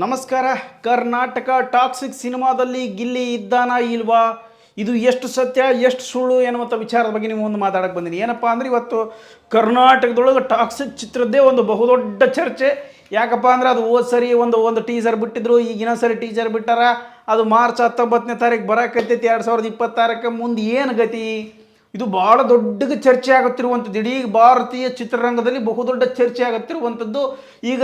ನಮಸ್ಕಾರ. ಕರ್ನಾಟಕ ಟಾಕ್ಸಿಕ್ ಸಿನಿಮಾದಲ್ಲಿ ಗಿಲ್ಲಿ ಇದ್ದಾನಾ ಇಲ್ವಾ, ಇದು ಎಷ್ಟು ಸತ್ಯ ಎಷ್ಟು ಸುಳ್ಳು ಎನ್ನುವಂಥ ವಿಚಾರದ ಬಗ್ಗೆ ನೀವು ಒಂದು ಮಾತಾಡಕ್ಕೆ ಬಂದೀನಿ. ಏನಪ್ಪ ಅಂದರೆ ಇವತ್ತು ಕರ್ನಾಟಕದೊಳಗೆ ಟಾಕ್ಸಿಕ್ ಚಿತ್ರದ್ದೇ ಒಂದು ಬಹುದೊಡ್ಡ ಚರ್ಚೆ. ಯಾಕಪ್ಪ ಅಂದರೆ ಅದು ಹೋದ ಸರಿ ಒಂದು ಟೀಸರ್ ಬಿಟ್ಟಿದ್ರು, ಈಗ ಇನ್ನೊಂದು ಸರಿ ಟೀಸರ್ ಬಿಟ್ಟಾರ. ಅದು ಮಾರ್ಚ್ 19ನೇ ತಾರೀಕು ಬರೋಕತ್ತೈತಿ 2026. ಮುಂದೆ ಏನು ಗತಿ? ಇದು ಭಾಳ ದೊಡ್ಡ ಚರ್ಚೆ ಆಗುತ್ತಿರುವಂಥದ್ದು. ಇಡೀ ಭಾರತೀಯ ಚಿತ್ರರಂಗದಲ್ಲಿ ಬಹುದೊಡ್ಡ ಚರ್ಚೆ ಆಗುತ್ತಿರುವಂಥದ್ದು. ಈಗ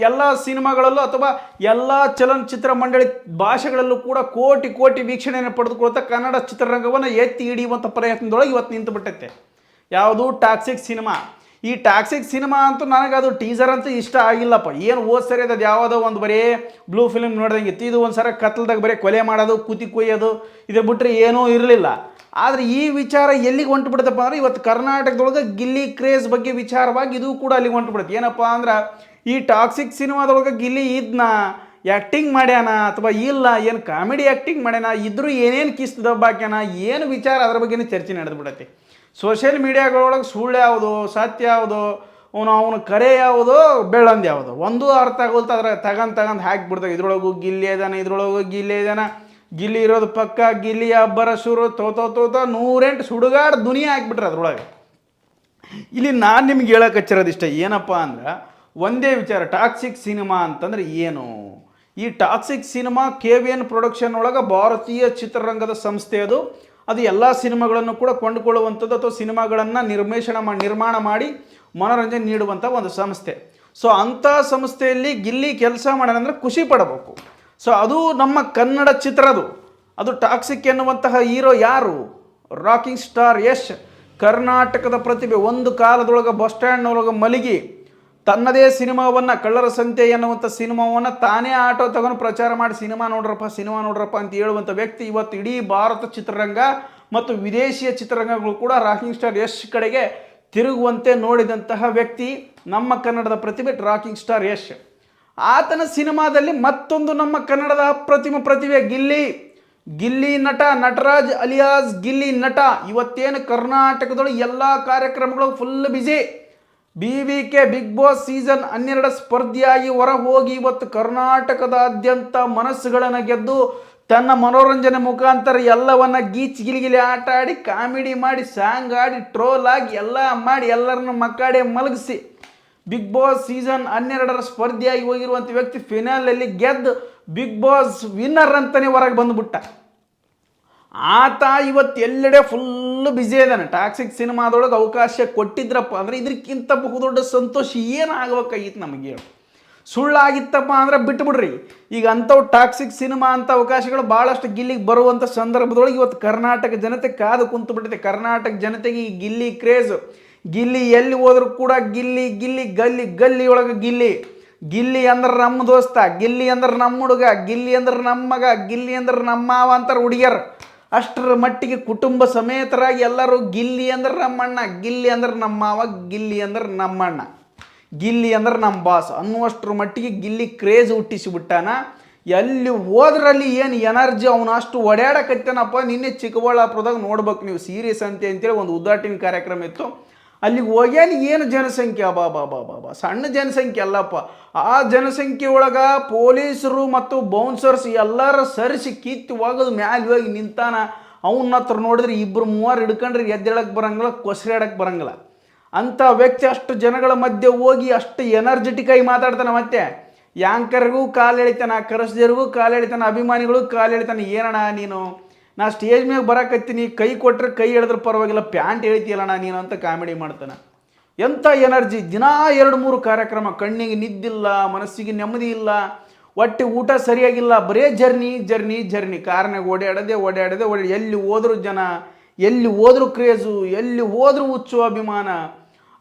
ಎಲ್ಲ ಸಿನಿಮಾಗಳಲ್ಲೂ ಅಥವಾ ಎಲ್ಲ ಚಲನಚಿತ್ರ ಮಂಡಳಿ ಭಾಷೆಗಳಲ್ಲೂ ಕೂಡ ಕೋಟಿ ಕೋಟಿ ವೀಕ್ಷಣೆಯನ್ನು ಪಡೆದುಕೊಳ್ತಾ ಕನ್ನಡ ಚಿತ್ರರಂಗವನ್ನು ಎತ್ತಿ ಹಿಡಿಯುವಂಥ ಪ್ರಯತ್ನದೊಳಗೆ ಇವತ್ತು ನಿಂತು ಬಿಟ್ಟೈತೆ. ಯಾವುದು? Toxic cinema. ಈ ಟಾಕ್ಸಿಕ್ ಸಿನಿಮಾ ಅಂತೂ ನನಗೆ ಅದು ಟೀಸರ್ ಅಂತೂ ಇಷ್ಟ ಆಗಿಲ್ಲಪ್ಪ. ಏನು ಹೋದ ಸರಿ ಅದು ಯಾವುದೋ ಒಂದು ಬರೀ ಬ್ಲೂ ಫಿಲ್ಮ್ ನೋಡ್ದಂಗಿತ್ತು. ಇದು ಒಂದು ಸರ ಕತ್ಲದಾಗ ಬರೀ ಕೊಲೆ ಮಾಡೋದು, ಕುತಿ ಕೊಯ್ಯೋದು, ಇದ್ರ ಬಿಟ್ಟರೆ ಏನೂ ಇರಲಿಲ್ಲ. ಆದರೆ ಈ ವಿಚಾರ ಎಲ್ಲಿಗೆ ಹೊಂಟು ಬಿಡುತ್ತಪ್ಪ ಅಂದರೆ ಇವತ್ತು ಕರ್ನಾಟಕದೊಳಗೆ ಗಿಲ್ಲಿ ಕ್ರೇಜ್ ಬಗ್ಗೆ ವಿಚಾರವಾಗಿ ಇದು ಕೂಡ ಅಲ್ಲಿಗೆ ಹೊಂಟು ಬಿಡುತ್ತೆ. ಏನಪ್ಪ ಅಂದ್ರೆ ಈ ಟಾಕ್ಸಿಕ್ ಸಿನಿಮಾದೊಳಗೆ ಗಿಲ್ಲಿ ಇದನ್ನ ಆ್ಯಕ್ಟಿಂಗ್ ಮಾಡ್ಯಾನ ಅಥವಾ ಇಲ್ಲ, ಏನು ಕಾಮಿಡಿ ಆ್ಯಕ್ಟಿಂಗ್ ಮಾಡ್ಯಾನ, ಇದ್ರೂ ಏನೇನು ಕಿಸ್ ದಬ್ಬಾಕ್ಯಾನ, ಏನು ವಿಚಾರ ಅದ್ರ ಬಗ್ಗೆನೇ ಚರ್ಚೆ ನಡೆದು ಬಿಡತ್ತೆ. ಸೋಷಿಯಲ್ ಮೀಡಿಯಾಗಳೊಳಗೆ ಸುಳ್ಳು ಯಾವುದು, ಸತ್ಯ ಯಾವುದು, ಅವನು ಕರೆ ಯಾವುದು, ಬೆಳ್ಳಂದು ಯಾವುದು ಒಂದು ಅರ್ಥ ಆಗೋಲ್ತ. ಅದ್ರ ತಗೊಂಡು ಹಾಕಿಬಿಡ್ತಾವೆ. ಇದ್ರೊಳಗೂ ಗಿಲ್ಲಿ ಇದಾನೆ, ಇದ್ರೊಳಗೂ ಗಿಲ್ಲಿ ಇದಾನೆ, ಗಿಲ್ಲಿ ಇರೋದು ಪಕ್ಕ, ಗಿಲ್ಲಿ ಅಬ್ಬರ ಶುರು, ತೋತ 108 ಸುಡುಗಾಡು ದುನಿಯಾ ಹಾಕ್ಬಿಟ್ರೆ ಅದ್ರೊಳಗೆ. ಇಲ್ಲಿ ನಾನು ನಿಮ್ಗೆ ಹೇಳಕ್ಕೆ ಹಚ್ಚಿರೋದಿಷ್ಟ ಏನಪ್ಪ ಅಂದ್ರೆ ಒಂದೇ ವಿಚಾರ. ಟಾಕ್ಸಿಕ್ ಸಿನಿಮಾ ಅಂತಂದ್ರೆ ಏನು? ಈ ಟಾಕ್ಸಿಕ್ ಸಿನಿಮಾ KVN ಪ್ರೊಡಕ್ಷನ್ ಒಳಗೆ ಭಾರತೀಯ ಚಿತ್ರರಂಗದ ಸಂಸ್ಥೆ. ಅದು ಎಲ್ಲ ಸಿನಿಮಾಗಳನ್ನು ಕೂಡ ಕೊಂಡುಕೊಳ್ಳುವಂಥದ್ದು ಅಥವಾ ಸಿನಿಮಾಗಳನ್ನು ನಿರ್ಮಾಣ ಮಾಡಿ ಮನೋರಂಜನೆ ನೀಡುವಂಥ ಒಂದು ಸಂಸ್ಥೆ. ಸೊ ಅಂಥ ಸಂಸ್ಥೆಯಲ್ಲಿ ಗಿಲ್ಲಿ ಕೆಲಸ ಮಾಡೋಣಂದ್ರೆ ಖುಷಿ ಪಡಬೇಕು. ಸೊ ಅದು ನಮ್ಮ ಕನ್ನಡ ಚಿತ್ರದು. ಅದು ಟಾಕ್ಸಿಕ್ ಎನ್ನುವಂತಹ ಹೀರೋ ಯಾರು? Rocking star Yash. ಕರ್ನಾಟಕದ ಪ್ರತಿಭೆ. ಒಂದು ಕಾಲದೊಳಗೆ ಬಸ್ ಸ್ಟ್ಯಾಂಡ್ನೊಳಗೆ ಮಲಗಿ ತನ್ನದೇ ಸಿನಿಮಾವನ್ನು, ಕಳ್ಳರ ಸಂತೆ ಎನ್ನುವಂಥ ಸಿನಿಮಾವನ್ನು ತಾನೇ ಆಟೋ ತಗೊಂಡು ಪ್ರಚಾರ ಮಾಡಿ ಸಿನಿಮಾ ನೋಡ್ರಪ್ಪ ಅಂತ ಹೇಳುವಂಥ ವ್ಯಕ್ತಿ ಇವತ್ತು ಇಡೀ ಭಾರತ ಚಿತ್ರರಂಗ ಮತ್ತು ವಿದೇಶಿಯ ಚಿತ್ರರಂಗಗಳು ಕೂಡ ರಾಕಿಂಗ್ ಸ್ಟಾರ್ ಯಶ್ ಕಡೆಗೆ ತಿರುಗುವಂತೆ ನೋಡಿದಂತಹ ವ್ಯಕ್ತಿ ನಮ್ಮ ಕನ್ನಡದ ಪ್ರತಿಭೆ ರಾಕಿಂಗ್ ಸ್ಟಾರ್ ಯಶ್. ಆತನ ಸಿನಿಮಾದಲ್ಲಿ ಮತ್ತೊಂದು ನಮ್ಮ ಕನ್ನಡದ ಪ್ರತಿಭೆ ಗಿಲ್ಲಿ ನಟ, ನಟರಾಜ್ ಅಲಿಯಾಸ್ ಗಿಲ್ಲಿ ನಟ. ಇವತ್ತೇನು ಕರ್ನಾಟಕದೊಳಗೆ ಎಲ್ಲ ಕಾರ್ಯಕ್ರಮಗಳು ಫುಲ್ ಬಿಸಿ. BBK ಬಿಗ್ ಬಾಸ್ ಸೀಸನ್ 12 ಸ್ಪರ್ಧಿಯಾಗಿ ಹೊರ ಹೋಗಿ ಇವತ್ತು ಕರ್ನಾಟಕದಾದ್ಯಂತ ಮನಸ್ಸುಗಳನ್ನು ಗೆದ್ದು ತನ್ನ ಮನೋರಂಜನೆ ಮುಖಾಂತರ ಎಲ್ಲವನ್ನ ಗಿಲಿ ಆಟ ಆಡಿ, ಕಾಮಿಡಿ ಮಾಡಿ, ಸಾಂಗ್ ಆಡಿ, ಟ್ರೋಲ್ ಆಗಿ, ಎಲ್ಲ ಮಾಡಿ ಎಲ್ಲರನ್ನು ಮಕ್ಕಾಡೆ ಮಲಗಿಸಿ ಬಿಗ್ ಬಾಸ್ ಸೀಸನ್ 12 ಸ್ಪರ್ಧಿಯಾಗಿ ಹೋಗಿರುವಂಥ ವ್ಯಕ್ತಿ ಫಿನಾಲಲ್ಲಿ ಗೆದ್ದು ಬಿಗ್ ಬಾಸ್ ವಿನ್ನರ್ ಅಂತಲೇ ಹೊರಗೆ ಬಂದುಬಿಟ್ಟ. ಆತ ಇವತ್ತು ಎಲ್ಲೆಡೆ ಫುಲ್ಲು ಬ್ಯುಸಿ ಇದ್ದಾನೆ. ಟಾಕ್ಸಿಕ್ ಸಿನಿಮಾದೊಳಗೆ ಅವಕಾಶ ಕೊಟ್ಟಿದ್ರಪ್ಪ ಅಂದರೆ ಇದಕ್ಕಿಂತ ಬಹುದೊಡ್ಡ ಸಂತೋಷ ಏನಾಗಬೇಕಾಗಿತ್ತು ನಮಗೆ? ಸುಳ್ಳಾಗಿತ್ತಪ್ಪ ಅಂದರೆ ಬಿಟ್ಬಿಡ್ರಿ. ಈಗ ಅಂಥವು ಟಾಕ್ಸಿಕ್ ಸಿನಿಮಾ ಅಂಥ ಅವಕಾಶಗಳು ಭಾಳಷ್ಟು ಗಿಲ್ಲಿಗೆ ಬರುವಂಥ ಸಂದರ್ಭದೊಳಗೆ ಇವತ್ತು ಕರ್ನಾಟಕ ಜನತೆ ಕಾದು ಕುಂತು ಬಿಟ್ಟಿದೆ. ಕರ್ನಾಟಕ ಜನತೆಗೆ ಈ ಗಿಲ್ಲಿ ಕ್ರೇಜು. ಗಿಲ್ಲಿ ಎಲ್ಲಿ ಹೋದ್ರೂ ಕೂಡ ಗಿಲ್ಲಿ ಗಲ್ಲಿ ಒಳಗೆ ಗಿಲ್ಲಿ ಅಂದ್ರೆ ನಮ್ಮ ದೋಸ್ತ, ಗಿಲ್ಲಿ ಅಂದ್ರೆ ನಮ್ಮ ಹುಡುಗ, ಗಿಲ್ಲಿ ಅಂದ್ರೆ ನಮ್ಮ ಮಗ, ಗಿಲ್ಲಿ ಅಂದ್ರೆ ನಮ್ಮ ಮಾವ ಅಂತಾರೆ ಹುಡುಗಿಯರು. ಅಷ್ಟರ ಮಟ್ಟಿಗೆ ಕುಟುಂಬ ಸಮೇತರಾಗಿ ಎಲ್ಲರೂ ಗಿಲ್ಲಿ ಅಂದ್ರೆ ನಮ್ಮಣ್ಣ, ಗಿಲ್ಲಿ ಅಂದ್ರೆ ನಮ್ಮ ಮಾವ, ಗಿಲ್ಲಿ ಅಂದ್ರೆ ನಮ್ಮಣ್ಣ, ಗಿಲ್ಲಿ ಅಂದ್ರೆ ನಮ್ಮ ಬಾಸ್ ಅನ್ನುವಷ್ಟರ ಮಟ್ಟಿಗೆ ಗಿಲ್ಲಿ ಕ್ರೇಜ್ ಹುಟ್ಟಿಸಿಬಿಟ್ಟಾನ. ಎಲ್ಲಿ ಹೋದ್ರಲ್ಲಿ ಏನು ಎನರ್ಜಿ, ಅವನು ಅಷ್ಟು ಓಡಾಡಕತ್ತಾನಪ್ಪ. ನಿನ್ನೆ ಚಿಕ್ಕಬಳ್ಳಾಪುರದಾಗ ನೋಡ್ಬೇಕು ನೀವು, ಸೀರಿಯಸ್ ಅಂತೇಳಿ ಒಂದು ಉದ್ಘಾಟನೆ ಕಾರ್ಯಕ್ರಮ ಇತ್ತು. ಅಲ್ಲಿಗೆ ಹೋಗ್ಯಾನ. ಏನು ಜನಸಂಖ್ಯೆ, ಬಾ ಸಣ್ಣ ಜನಸಂಖ್ಯೆ ಅಲ್ಲಪ್ಪ. ಆ ಜನಸಂಖ್ಯೆ ಒಳಗೆ ಪೊಲೀಸರು ಮತ್ತು ಬೌನ್ಸರ್ಸ್ ಎಲ್ಲರ ಸರಿಸಿ ಕಿತ್ತು ಹೋಗೋದು ಮ್ಯಾಲೆ ಹೋಗಿ ನಿಂತಾನ. ಅವನ ಹತ್ರ ನೋಡಿದ್ರೆ 2-3 ಹಿಡ್ಕೊಂಡ್ರೆ ಎದ್ದೇಳಕ್ಕೆ ಬರಂಗಿಲ್ಲ, ಕೊಸರಾಡಕ್ಕೆ ಬರಂಗಿಲ್ಲ. ಅಂಥ ವ್ಯಕ್ತಿ ಅಷ್ಟು ಜನಗಳ ಮಧ್ಯೆ ಹೋಗಿ ಅಷ್ಟು ಎನರ್ಜೆಟಿಕ್ ಆಗಿ ಮಾತಾಡ್ತಾನೆ. ಮತ್ತೆ ಯಾಂಕರ್ಗೂ ಕಾಲು ಎಳಿತಾನೆ, ಕರಸ್ದೇರಿಗೂ ಕಾಲು ಎಳಿತಾನೆ, ಅಭಿಮಾನಿಗಳಿಗೂ ಕಾಲು ಎಳಿತಾನೆ. ಏನಣ್ಣ ನೀನು, ನಾ ಸ್ಟೇಜ್ ಮೇಲೆ ಬರಕತ್ತೀನಿ, ಕೈ ಕೊಟ್ಟರೆ ಕೈ ಎಳೆದ್ರೆ ಪರವಾಗಿಲ್ಲ, ಪ್ಯಾಂಟ್ ಎಳಿತೀಯಲ್ಲಣ್ಣ ನೀನು ಅಂತ ಕಾಮಿಡಿ ಮಾಡ್ತಾನೆ. ಎಂಥ ಎನರ್ಜಿ! ದಿನಾ 2-3 ಕಾರ್ಯಕ್ರಮ, ಕಣ್ಣಿಗೆ ನಿದ್ದಿಲ್ಲ, ಮನಸ್ಸಿಗೆ ನೆಮ್ಮದಿ ಇಲ್ಲ, ಹೊಟ್ಟೆ ಊಟ ಸರಿಯಾಗಿಲ್ಲ, ಬರೇ ಜರ್ನಿ. ಕಾರ್ನಾಗ ಓಡಾಡದೆ. ಎಲ್ಲಿ ಹೋದ್ರು ಜನ, ಎಲ್ಲಿ ಹೋದ್ರು ಕ್ರೇಜು, ಎಲ್ಲಿ ಹೋದ್ರು ಹುಚ್ಚು ಅಭಿಮಾನ.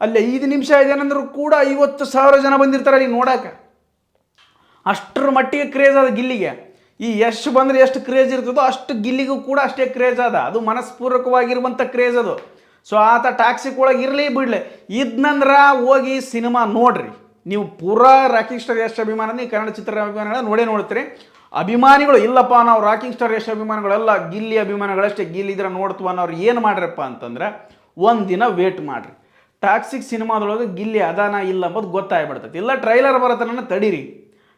ಅಲ್ಲಿ 5 ನಿಮಿಷ ಇದೇನಂದ್ರೂ ಕೂಡ 50,000 ಜನ ಬಂದಿರ್ತಾರೆ ಅಲ್ಲಿ ನೋಡೋಕೆ. ಅಷ್ಟರ ಮಟ್ಟಿಗೆ ಕ್ರೇಜ್ ಅದ ಗಿಲ್ಲಿಗೆ. ಈ ಯಶ್ ಬಂದರೆ ಎಷ್ಟು ಕ್ರೇಜ್ ಇರ್ತದೋ ಅಷ್ಟು ಗಿಲ್ಲಿಗೂ ಕೂಡ ಅಷ್ಟೇ ಕ್ರೇಜ್ ಅದ. ಅದು ಮನಸ್ಪೂರ್ವಕವಾಗಿರುವಂಥ ಕ್ರೇಜ್ ಅದು. ಸೊ ಆತ ಟಾಕ್ಸಿಕ್ ಒಳಗೆ ಇರಲಿ ಬಿಡಲಿ, ಇದನ್ನಂದ್ರೆ ಹೋಗಿ ಸಿನಿಮಾ ನೋಡ್ರಿ. ನೀವು ಪೂರಾ ರಾಕಿಂಗ್ ಸ್ಟಾರ್ ಯಶ್ ಅಭಿಮಾನ, ನೀವು ಕನ್ನಡ ಚಿತ್ರ ಅಭಿಮಾನಿಗಳ ನೋಡ್ತೀರಿ. ಅಭಿಮಾನಿಗಳು ಇಲ್ಲಪ್ಪ ನಾವು ರಾಕಿಂಗ್ ಸ್ಟಾರ್ ಯಶ್ ಅಭಿಮಾನಿಗಳೆಲ್ಲ ಗಿಲ್ಲಿ ಅಭಿಮಾನಿಗಳಷ್ಟೇ, ಗಿಲ್ಲಿ ಇದ್ರೆ ನೋಡ್ತೀವ ಅನ್ನೋರು ಏನು ಮಾಡ್ರಪ್ಪ ಅಂತಂದ್ರೆ ಒಂದಿನ ವೇಟ್ ಮಾಡಿರಿ. ಟಾಕ್ಸಿಕ್ ಸಿನಿಮಾದೊಳಗೆ ಗಿಲ್ಲಿ ಅದಾನ ಇಲ್ಲ ಅಂಬೋದು ಗೊತ್ತಾಗ್ಬಿಡ್ತೈತಿ. ಇಲ್ಲ ಟ್ರೈಲರ್ ಬರತ್ತನ ತಡೀರಿ.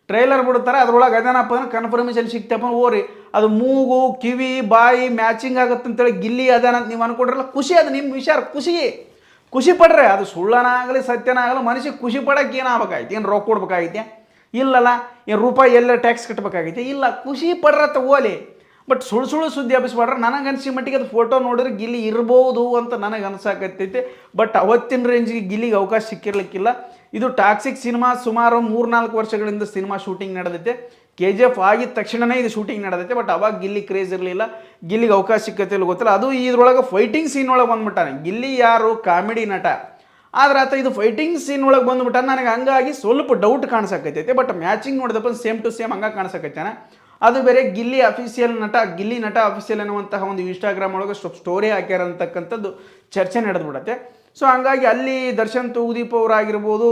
ಟ್ರೈಲರ್ ಬಿಡ್ತಾರೆ, ಅದ್ರೊಳಗೆ ಅದೇನಪ್ಪ ಅಂದ್ರೆ ಕನ್ಫರ್ಮೇಷನ್ ಸಿಗ್ತಪ್ಪ ಓರಿ ಅದು ಮೂಗು ಕಿವಿ ಬಾಯಿ ಮ್ಯಾಚಿಂಗ್ ಆಗುತ್ತೆ ಅಂತೇಳಿ ಗಿಲ್ಲಿ ಅದೇನಂತ ನೀವು ಅನ್ಕೊಂಡ್ರಲ್ಲ, ಖುಷಿ ಅದು ನಿಮ್ಮ ವಿಚಾರ, ಖುಷಿ ಪಡ್ರೆ ಅದು ಸುಳ್ಳನಾಗಲಿ ಸತ್ಯನಾಗಲಿ ಮನುಷ್ಯ ಖುಷಿ ಪಡೋಕೆ ಏನಾಗಬೇಕಾಯ್ತು, ಏನು ರೊಕ್ಕ ಕೊಡ್ಬೇಕಾಗೈತೆ, ಇಲ್ಲಲ್ಲ ಏನು ರೂಪಾಯಿ ಎಲ್ಲ ಟ್ಯಾಕ್ಸ್ ಕಟ್ಟಬೇಕಾಗೈತೆ, ಇಲ್ಲ ಖುಷಿ ಪಡ್ರತ್ತ ಓಲಿ. ಬಟ್ ಸುಳ್ಳು ಸುದ್ದಿ ಹಬ್ಬಿಸ್ಬಿಡ್ರೆ ನನಗೆ ಅನಿಸಿ ಮಟ್ಟಿಗೆ ಅದು ಫೋಟೋ ನೋಡಿದ್ರೆ ಗಿಲ್ಲಿ ಇರ್ಬೋದು ಅಂತ ನನಗೆ ಅನ್ಸಾಕತ್ತೈತೆ. ಬಟ್ ಅವತ್ತಿನ ರೇಂಜಿಗೆ ಗಿಲ್ಲಿಗೆ ಅವಕಾಶ ಸಿಕ್ಕಿರ್ಲಿಕ್ಕಿಲ್ಲ. ಇದು ಟಾಕ್ಸಿಕ್ ಸಿನಿಮಾ ಸುಮಾರು 3-4 ವರ್ಷಗಳಿಂದ ಸಿನಿಮಾ ಶೂಟಿಂಗ್ ನಡೆದೈತೆ. KGF ಆಗಿದ ತಕ್ಷಣವೇ ಇದು ಶೂಟಿಂಗ್ ನಡೆದೈತೆ. ಬಟ್ ಅವಾಗ ಗಿಲ್ಲಿ ಕ್ರೇಜ್ ಇರಲಿಲ್ಲ, ಗಿಲ್ಲಿಗೆ ಅವಕಾಶ ಸಿಕ್ಕತ್ತೆ ಇಲ್ಲ ಗೊತ್ತಿಲ್ಲ. ಅದು ಇದ್ರೊಳಗೆ ಫೈಟಿಂಗ್ ಸೀನ್ ಒಳಗೆ ಬಂದ್ಬಿಟ್ಟಾನೆ. ಗಿಲ್ಲಿ ಯಾರು ಕಾಮಿಡಿ ನಟ, ಆದ್ರೆ ಆತ ಇದು ಫೈಟಿಂಗ್ ಸೀನ್ ಒಳಗೆ ಬಂದ್ಬಿಟ್ಟ. ನನಗೆ ಹಂಗಾಗಿ ಸ್ವಲ್ಪ ಡೌಟ್ ಕಾಣಿಸಕತ್ತೈತೆ. ಬಟ್ ಮ್ಯಾಚಿಂಗ್ ನೋಡಿದಪ್ಪ ಸೇಮ್ ಟು ಸೇಮ್ ಹಂಗೆ ಕಾಣಿಸಕತ್ತಾನೆ. ಅದು ಬೇರೆ ಗಿಲ್ಲಿ ನಟ ಅಫಿಷಿಯಲ್ ಅನ್ನುವಂತಹ ಒಂದು ಇನ್ಸ್ಟಾಗ್ರಾಮ್ ಒಳಗೆ ಸ್ಟೋರಿ ಹಾಕ್ಯಾರ ಅಂತಕ್ಕಂಥದ್ದು ಚರ್ಚೆ ನಡೆದ್ಬಿಡತ್ತೆ. ಸೊ ಹಂಗಾಗಿ ಅಲ್ಲಿ ದರ್ಶನ್ ತೂಗುದೀಪ್ ಅವರಾಗಿರ್ಬೋದು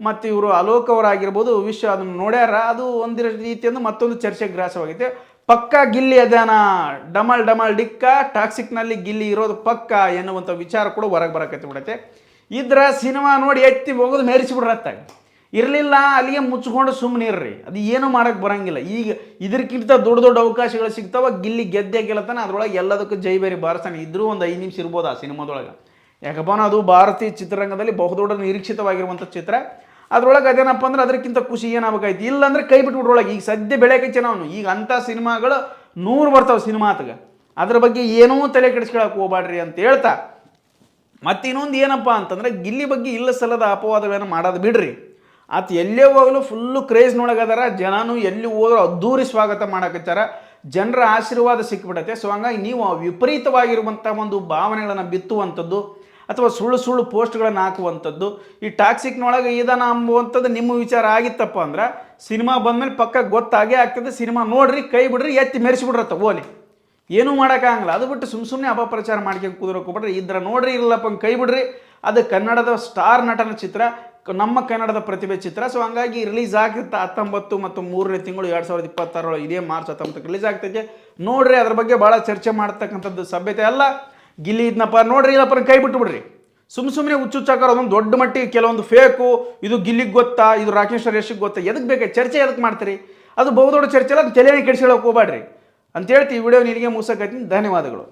ಮತ್ತು ಇವರು ಅಲೋಕ್ ಅವರಾಗಿರ್ಬೋದು ಅದನ್ನು ನೋಡ್ಯಾರ. ಅದು ಒಂದು ರೀತಿಯಿಂದ ಮತ್ತೊಂದು ಚರ್ಚೆಗೆ ಗ್ರಾಸವಾಗಿದೆ. ಪಕ್ಕ ಗಿಲ್ಲಿ ಅದಾನ, ಡಮಲ್ ಡಿಕ್ಕ ಟಾಕ್ಸಿಕ್ನಲ್ಲಿ ಗಿಲ್ಲಿ ಇರೋದು ಪಕ್ಕ ಎನ್ನುವಂಥ ವಿಚಾರ ಕೂಡ ಹೊರಗೆ ಬರಕತ್ತಿ ಬಿಡತ್ತೆ. ಇದ್ರ ಸಿನಿಮಾ ನೋಡಿ ಎತ್ತಿ ಹೋಗೋದು ಮೇರಿಸಿಬಿಡ್ರತ್ತ. ಇರಲಿಲ್ಲ ಅಲ್ಲಿಗೆ ಮುಚ್ಕೊಂಡು ಸುಮ್ಮನೆ ಇರ್ರಿ, ಅದು ಏನೂ ಮಾಡೋಕ್ಕೆ ಬರೋಂಗಿಲ್ಲ. ಈಗ ಇದಕ್ಕಿಂತ ದೊಡ್ಡ ಅವಕಾಶಗಳು ಸಿಗ್ತಾವ. ಗಿಲ್ಲಿ ಗೆದ್ದೆ ಗೆಲ್ಲತಾನೆ, ಅದರೊಳಗೆ ಎಲ್ಲದಕ್ಕೂ ಜೈಬೇರಿ ಬಾರಿಸ್ತಾನೆ. ಇದ್ರೂ ಒಂದು 5 ನಿಮಿಷ ಇರ್ಬೋದು ಆ ಸಿನಿಮಾದೊಳಗೆ. ಯಾಕಪ್ಪ ಅದು ಭಾರತೀಯ ಚಿತ್ರರಂಗದಲ್ಲಿ ಬಹುದೊಡ್ಡ ನಿರೀಕ್ಷಿತವಾಗಿರುವಂಥ ಚಿತ್ರ. ಅದ್ರೊಳಗೆ ಅದೇನಪ್ಪ ಅಂದ್ರೆ ಅದಕ್ಕಿಂತ ಖುಷಿ ಏನಾಗಬೇಕಾಯ್ತು, ಇಲ್ಲಾಂದ್ರೆ ಕೈ ಬಿಟ್ಬಿಟ್ರೊಳಗೆ. ಈಗ ಸದ್ಯ ಬೆಳೆಕಚ್ಚೆ ನಾವು ಈಗ ಅಂಥ ಸಿನಿಮಾಗಳು 100 ಬರ್ತಾವೆ ಸಿನಿಮಾತ್ಗೆ. ಅದ್ರ ಬಗ್ಗೆ ಏನೂ ತಲೆ ಕೆಡಿಸ್ಕೊಳಕ್ಕೆ ಹೋಗ್ಬಾಡ್ರಿ ಅಂತ ಹೇಳ್ತಾ, ಮತ್ತು ಇನ್ನೊಂದು ಏನಪ್ಪ ಅಂತಂದ್ರೆ ಗಿಲ್ಲಿ ಬಗ್ಗೆ ಇಲ್ಲ ಸಲ್ಲದ ಅಪವಾದಗಳನ್ನು ಮಾಡೋದು ಬಿಡ್ರಿ. ಆತ ಎಲ್ಲೇ ಹೋಗಲು ಫುಲ್ಲು ಕ್ರೇಜ್ನೊಳಗದಾರ. ಜನನು ಎಲ್ಲಿ ಹೋದ್ರೂ ಅದ್ದೂರಿ ಸ್ವಾಗತ ಮಾಡಕತ್ತಾರ. ಜನರ ಆಶೀರ್ವಾದ ಸಿಕ್ಬಿಡತ್ತೆ. ಸೊ ಹಂಗಾಗಿ ನೀವು ವಿಪರೀತವಾಗಿರುವಂಥ ಒಂದು ಭಾವನೆಗಳನ್ನು ಬಿತ್ತುವಂಥದ್ದು ಅಥವಾ ಸುಳ್ಳು ಪೋಸ್ಟ್ಗಳನ್ನು ಹಾಕುವಂಥದ್ದು, ಈ ಟಾಕ್ಸಿಕ್ನೊಳಗೆ ಇದನ್ನು ಅಂಬುವಂಥದ್ದು ನಿಮ್ಮ ವಿಚಾರ ಆಗಿತ್ತಪ್ಪ ಅಂದ್ರೆ ಸಿನಿಮಾ ಬಂದಮೇಲೆ ಪಕ್ಕ ಗೊತ್ತಾಗೇ ಆಗ್ತದೆ. ಸಿನಿಮಾ ನೋಡ್ರಿ, ಕೈ ಬಿಡ್ರಿ, ಎತ್ತಿ ಮೆರೆಸಿಬಿಡ್ರತ್ತ ಓಲಿ, ಏನೂ ಮಾಡೋಕ್ಕಾಗಲ್ಲ. ಅದು ಬಿಟ್ಟು ಸುಮ್ಮನೆ ಅಪಪ್ರಚಾರ ಮಾಡ್ಕೊಂಡು ಕೂದ್ರಕ್ಕೆ ಹೋಗ್ಬಿಡ್ರಿ. ಇದ್ರ ನೋಡ್ರಿ, ಇಲ್ಲಪ್ಪ ಕೈ ಬಿಡ್ರಿ. ಅದು ಕನ್ನಡದ ಸ್ಟಾರ್ ನಟನ ಚಿತ್ರ, ನಮ್ಮ ಕನ್ನಡದ ಪ್ರತಿಭೆ ಚಿತ್ರ. ಸೊ ಹಂಗಾಗಿ ರಿಲೀಸ್ ಆಗುತ್ತೆ 19 ಮತ್ತು 3ನೇ ತಿಂಗಳು 2026 ಇದೇ ಮಾರ್ಚ್ 19 ರಿಲೀಸ್ ಆಗ್ತೈತೆ. ನೋಡ್ರಿ, ಅದ್ರ ಬಗ್ಗೆ ಭಾಳ ಚರ್ಚೆ ಮಾಡ್ತಕ್ಕಂಥದ್ದು ಸಭ್ಯತೆ ಅಲ್ಲ. ಗಿಲ್ಲಿ ಇದನ್ನಪ್ಪ ನೋಡ್ರಿ, ಇಲ್ಲಪ್ಪ ಕೈ ಬಿಟ್ಟುಬಿಡ್ರಿ. ಸುಮ್ಮನೆ ಹುಚ್ಚುಚ್ಚಾಕಾರ ಅದೊಂದು ದೊಡ್ಡ ಮಟ್ಟಿಗೆ ಕೆಲವೊಂದು ಫೇಕು, ಇದು ಗಿಲ್ಲಿಗೆ ಗೊತ್ತಾ, ಇದು ರಾಕೇಶ್ ರೇಷಿಗೆ ಗೊತ್ತಾ, ಎದಕ್ಕೆ ಬೇಕಾ ಚರ್ಚೆ, ಎದಕ್ಕೆ ಮಾಡ್ತೀರಿ? ಅದು ಬಹುದೊಡ್ಡ ಚರ್ಚೆ ಅಲ್ಲ, ಅದು ತಲೆನೇ ಕೆಡಿಸ್ಕೊಳ್ಳೋಕೆ ಹೋಗ್ಬೇಡ್ರಿ ಅಂತ ಹೇಳ್ತೀವಿ. ಈ ವಿಡಿಯೋ ನಿನಗೆ ಮುಗಿಸಕತ್ತೀನಿ. ಧನ್ಯವಾದಗಳು.